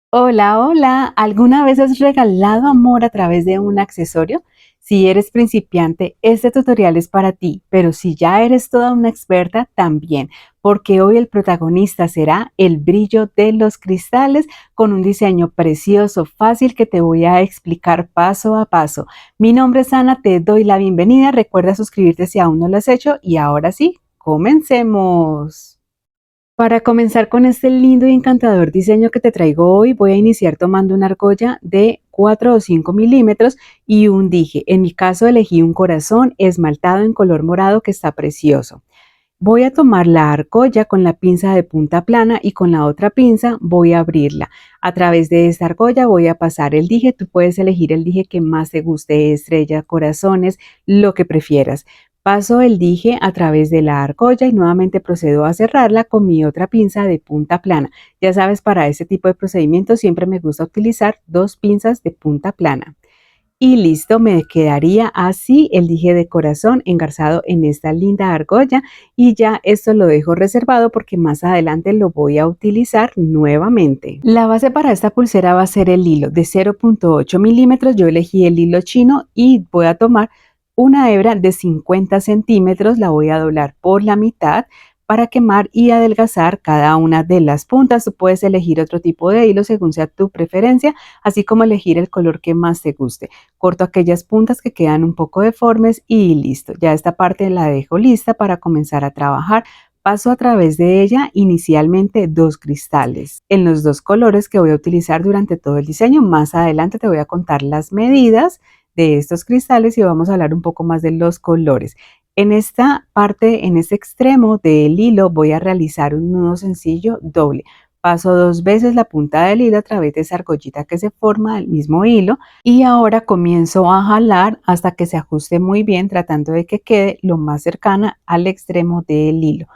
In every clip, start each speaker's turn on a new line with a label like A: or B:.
A: Hola, hola. ¿Alguna vez has regalado amor a través de un accesorio? Si eres principiante, este tutorial es para ti, pero si ya eres toda una experta, también, porque hoy el protagonista será el brillo de los cristales con un diseño precioso, fácil que te voy a explicar paso a paso. Mi nombre es Ana, te doy la bienvenida. Recuerda suscribirte si aún no lo has hecho y ahora sí, comencemos. Para comenzar con este lindo y encantador diseño que te traigo hoy, voy a iniciar tomando una argolla de 4 o 5 milímetros y un dije. En mi caso elegí un corazón esmaltado en color morado que está precioso. Voy a tomar la argolla con la pinza de punta plana y con la otra pinza voy a abrirla. A través de esta argolla voy a pasar el dije. Tú puedes elegir el dije que más te guste, estrella, corazones, lo que prefieras. Paso el dije a través de la argolla y nuevamente procedo a cerrarla con mi otra pinza de punta plana. Ya sabes, para este tipo de procedimientos siempre me gusta utilizar dos pinzas de punta plana. Y listo, me quedaría así el dije de corazón engarzado en esta linda argolla y ya esto lo dejo reservado porque más adelante lo voy a utilizar nuevamente. La base para esta pulsera va a ser el hilo de 0.8 milímetros. Yo elegí el hilo chino y voy a tomar una hebra de 50 centímetros, la voy a doblar por la mitad para quemar y adelgazar cada una de las puntas. Tú puedes elegir otro tipo de hilo según sea tu preferencia, así como elegir el color que más te guste. Corto aquellas puntas que quedan un poco deformes y listo. Ya esta parte la dejo lista para comenzar a trabajar. Paso a través de ella inicialmente dos cristales en los dos colores que voy a utilizar durante todo el diseño. Más adelante te voy a contar las medidas de estos cristales y vamos a hablar un poco más de los colores. En esta parte, en este extremo del hilo, voy a realizar un nudo sencillo doble. Paso dos veces la punta del hilo a través de esa argollita que se forma del mismo hilo y ahora comienzo a jalar hasta que se ajuste muy bien, tratando de que quede lo más cercana al extremo del hilo.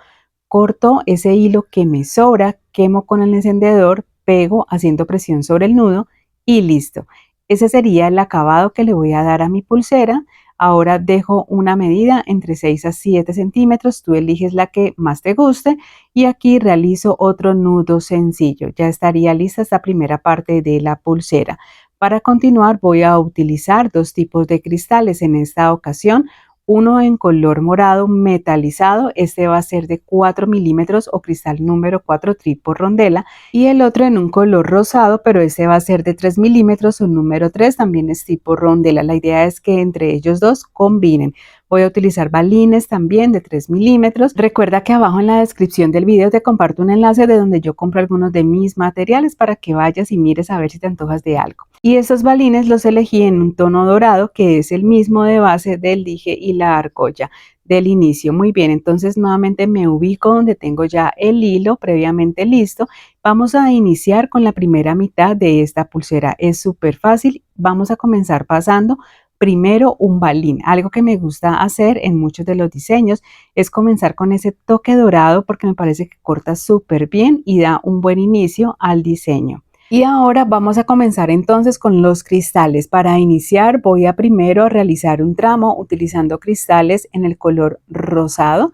A: Corto ese hilo que me sobra, quemo con el encendedor, pego haciendo presión sobre el nudo y listo. Ese sería el acabado que le voy a dar a mi pulsera. Ahora dejo una medida entre 6 a 7 centímetros, tú eliges la que más te guste y aquí realizo otro nudo sencillo. Ya estaría lista esta primera parte de la pulsera. Para continuar voy a utilizar dos tipos de cristales en esta ocasión, uno en color morado metalizado, este va a ser de 4 milímetros o cristal número 4 tipo rondela, y el otro en un color rosado, pero este va a ser de 3 milímetros o número 3, también es tipo rondela. La idea es que entre ellos dos combinen. Voy a utilizar balines también de 3 milímetros. Recuerda que abajo en la descripción del video te comparto un enlace de donde yo compro algunos de mis materiales para que vayas y mires a ver si te antojas de algo. Y estos balines los elegí en un tono dorado que es el mismo de base del dije y la argolla del inicio. Muy bien, entonces nuevamente me ubico donde tengo ya el hilo previamente listo. Vamos a iniciar con la primera mitad de esta pulsera. Es súper fácil. Vamos a comenzar pasando primero un balín. Algo que me gusta hacer en muchos de los diseños es comenzar con ese toque dorado porque me parece que corta súper bien y da un buen inicio al diseño. Y ahora vamos a comenzar entonces con los cristales. Para iniciar voy a primero realizar un tramo utilizando cristales en el color rosado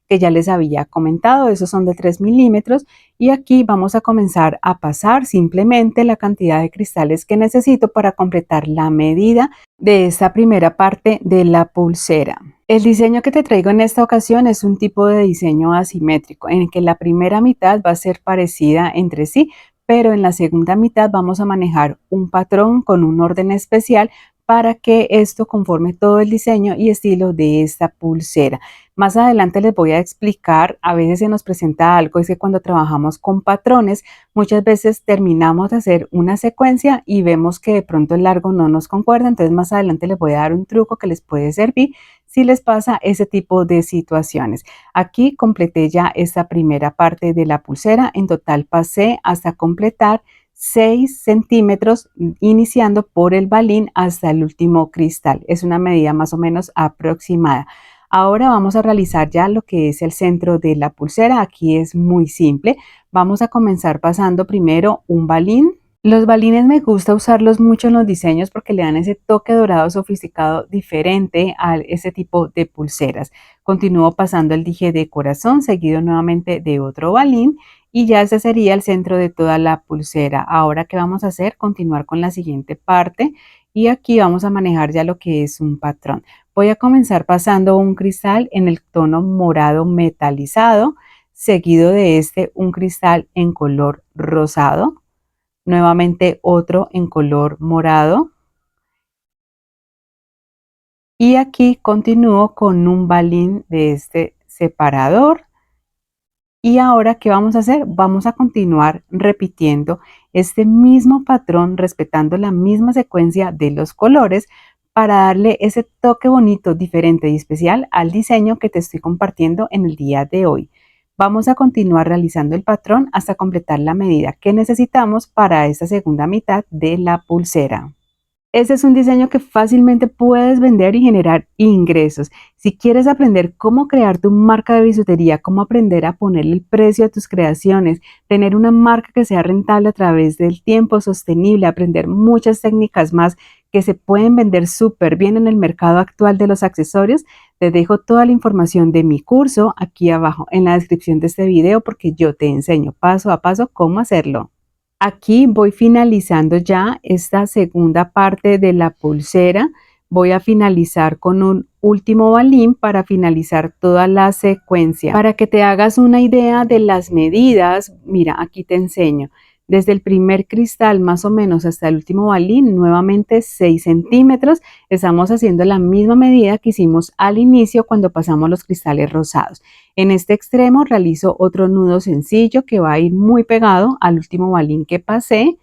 A: que ya les había comentado, esos son de 3 milímetros y aquí vamos a comenzar a pasar simplemente la cantidad de cristales que necesito para completar la medida de esta primera parte de la pulsera. El diseño que te traigo en esta ocasión es un tipo de diseño asimétrico en el que la primera mitad va a ser parecida entre sí, pero en la segunda mitad vamos a manejar un patrón con un orden especial para que esto conforme todo el diseño y estilo de esta pulsera. Más adelante les voy a explicar, a veces se nos presenta algo, es que cuando trabajamos con patrones, muchas veces terminamos de hacer una secuencia y vemos que de pronto el largo no nos concuerda, entonces más adelante les voy a dar un truco que les puede servir si les pasa ese tipo de situaciones. Aquí completé ya esta primera parte de la pulsera, en total pasé hasta completar 6 centímetros iniciando por el balín hasta el último cristal. Es una medida más o menos aproximada. Ahora vamos a realizar ya lo que es el centro de la pulsera. Aquí es muy simple. Vamos a comenzar pasando primero un balín. Los balines me gusta usarlos mucho en los diseños porque le dan ese toque dorado sofisticado diferente a ese tipo de pulseras. Continúo pasando el dije de corazón seguido nuevamente de otro balín y ya ese sería el centro de toda la pulsera. Ahora, ¿qué vamos a hacer? Continuar con la siguiente parte y aquí vamos a manejar ya lo que es un patrón. Voy a comenzar pasando un cristal en el tono morado metalizado, seguido de este un cristal en color rosado, nuevamente otro en color morado y aquí continúo con un balín de este separador. Y ahora, ¿qué vamos a hacer? Vamos a continuar repitiendo este mismo patrón, respetando la misma secuencia de los colores para darle ese toque bonito, diferente y especial al diseño que te estoy compartiendo en el día de hoy. Vamos a continuar realizando el patrón hasta completar la medida que necesitamos para esta segunda mitad de la pulsera. Este es un diseño que fácilmente puedes vender y generar ingresos. Si quieres aprender cómo crear tu marca de bisutería, cómo aprender a ponerle el precio a tus creaciones, tener una marca que sea rentable a través del tiempo, sostenible, aprender muchas técnicas más que se pueden vender súper bien en el mercado actual de los accesorios, te dejo toda la información de mi curso aquí abajo en la descripción de este video porque yo te enseño paso a paso cómo hacerlo. Aquí voy finalizando ya esta segunda parte de la pulsera. Voy a finalizar con un último balín para finalizar toda la secuencia. Para que te hagas una idea de las medidas, mira, aquí te enseño. Desde el primer cristal más o menos hasta el último balín, nuevamente 6 centímetros. Estamos haciendo la misma medida que hicimos al inicio cuando pasamos los cristales rosados. En este extremo realizo otro nudo sencillo que va a ir muy pegado al último balín que pasé.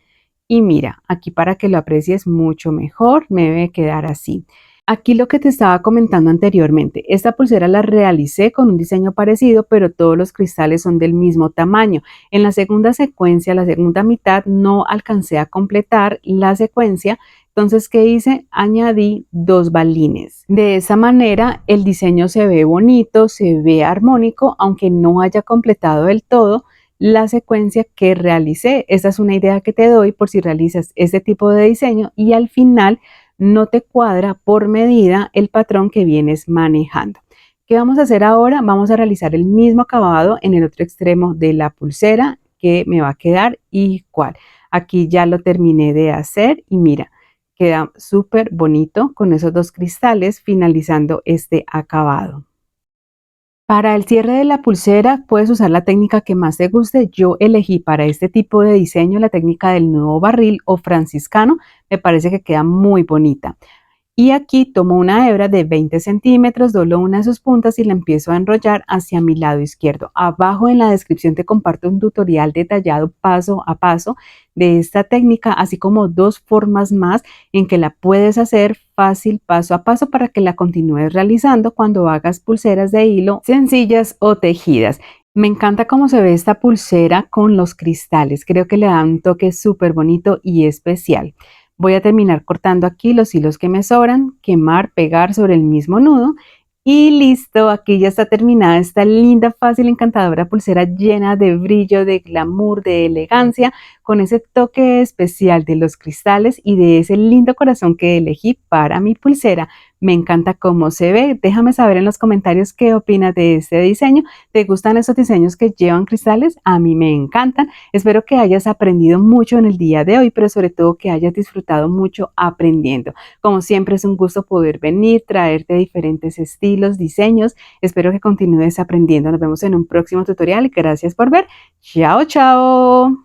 A: Y mira, aquí para que lo aprecies mucho mejor, me debe quedar así. Aquí lo que te estaba comentando anteriormente, esta pulsera la realicé con un diseño parecido, pero todos los cristales son del mismo tamaño. En la segunda secuencia, la segunda mitad, no alcancé a completar la secuencia. Entonces, ¿qué hice? Añadí 2 balines. De esa manera, el diseño se ve bonito, se ve armónico, aunque no haya completado del todo la secuencia que realicé. Esa es una idea que te doy por si realizas este tipo de diseño y al final no te cuadra por medida el patrón que vienes manejando. ¿Qué vamos a hacer ahora? Vamos a realizar el mismo acabado en el otro extremo de la pulsera que me va a quedar igual. Aquí ya lo terminé de hacer y mira, queda súper bonito con esos 2 cristales finalizando este acabado. Para el cierre de la pulsera puedes usar la técnica que más te guste. Yo elegí para este tipo de diseño la técnica del nudo barril o franciscano. Me parece que queda muy bonita. Y aquí tomo una hebra de 20 centímetros, doblo una de sus puntas y la empiezo a enrollar hacia mi lado izquierdo. Abajo en la descripción te comparto un tutorial detallado paso a paso de esta técnica, así como 2 formas más en que la puedes hacer fácil paso a paso para que la continúes realizando cuando hagas pulseras de hilo sencillas o tejidas. Me encanta cómo se ve esta pulsera con los cristales. Creo que le da un toque súper bonito y especial. Voy a terminar cortando aquí los hilos que me sobran, quemar, pegar sobre el mismo nudo y listo, aquí ya está terminada esta linda, fácil, encantadora pulsera llena de brillo, de glamour, de elegancia, con ese toque especial de los cristales y de ese lindo corazón que elegí para mi pulsera. Me encanta cómo se ve. Déjame saber en los comentarios qué opinas de este diseño. ¿Te gustan esos diseños que llevan cristales? A mí me encantan. Espero que hayas aprendido mucho en el día de hoy, pero sobre todo que hayas disfrutado mucho aprendiendo. Como siempre es un gusto poder venir, traerte diferentes estilos, diseños. Espero que continúes aprendiendo. Nos vemos en un próximo tutorial. Gracias por ver. Chao, chao.